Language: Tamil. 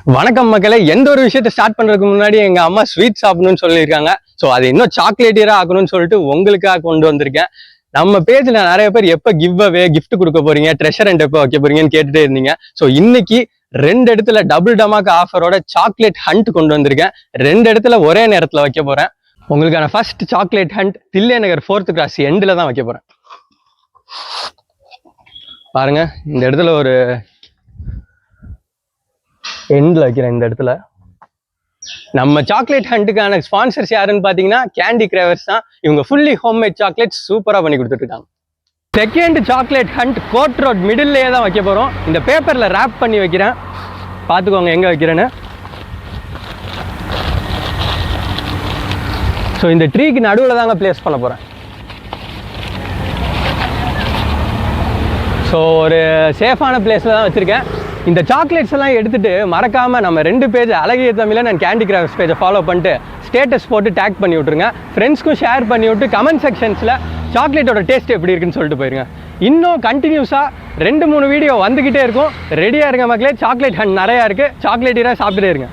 வணக்கம் மக்களே. எந்த ஒரு விஷயத்தை ஸ்டார்ட் பண்றதுக்கு முன்னாடி எங்க அம்மா ஸ்வீட் சாப்பிடணும்னு சொல்லியிருக்காங்க. ஸோ அது இன்னும் சாக்லேட்டியரா ஆக்கணும்னு சொல்லிட்டு உங்களுக்காக கொண்டு வந்திருக்கேன். நம்ம பேஜ்ல நிறைய பேர் எப்ப கிவ் அவே கிஃப்ட் கொடுக்க போறீங்க, ட்ரெஷர் அண்ட் எப்போ வைக்க போறீங்கன்னு கேட்டுட்டே இருந்தீங்க. ஸோ இன்னைக்கு 2 இடத்துல டபுள் டமாக் ஆஃபரோட சாக்லேட் ஹண்ட் கொண்டு வந்திருக்கேன். 2 இடத்துல ஒரே நேரத்துல வைக்க போறேன். உங்களுக்கான first chocolate hunt Thillai Nagar 4th cross எண்ட்ல தான் வைக்க போறேன். பாருங்க, இந்த இடத்துல ஒரு எண்ட்ல வைக்கிறேன். இந்த இடத்துல நம்ம சாக்லேட் ஹண்ட்டுக்கான ஸ்பான்சர்ஸ் யாருன்னு பாத்தீங்கன்னா கேண்டி கிரேவர்ஸ் தான். இவங்க ஃபுல்லி ஹோம்மேட் சாக்லேட் சூப்பரா பண்ணி கொடுத்துட்டு இருக்காங்க. Second chocolate hunt code road மிடில்லையே தான் வைக்க போறோம். இந்த பேப்பர்ல ரேப் பண்ணி வைக்கிறேன், பாத்துக்கோங்க எங்க வைக்கிறேன்னு. ஸோ இந்த ட்ரீக்கு நடுவில் தாங்க பிளேஸ் பண்ண போறேன். ஸோ ஒரு சேஃபான பிளேஸ்ல தான் வச்சிருக்கேன். இந்த சாக்லேட்ஸ் எல்லாம் எடுத்துட்டு மறக்காம நம்ம 2 பேஜ் அழகிய தமிழன் அண்ட் கேண்டி கிராஃப்ட்ஸ் பேஜை ஃபாலோ பண்ணிட்டு ஸ்டேட்டஸ் போட்டு டேக் பண்ணி விட்டுருங்க. ஃப்ரெண்ட்ஸ்க்கும் ஷேர் பண்ணி விட்டு கமெண்ட் செக்ஷன்ஸ்ல சாக்லேட்டோட டேஸ்ட் எப்படி இருக்குன்னு சொல்லிட்டு போயிருங்க. இன்னும் கண்டினியூஸா 2-3 வீடியோ வந்துகிட்டே இருக்கும். ரெடியா இருங்க மக்களே. சாக்லேட் ஹண்ட் நிறையா இருக்கு. சாக்லேட்டீரா சாப்பிட்டுட்டே இருங்க.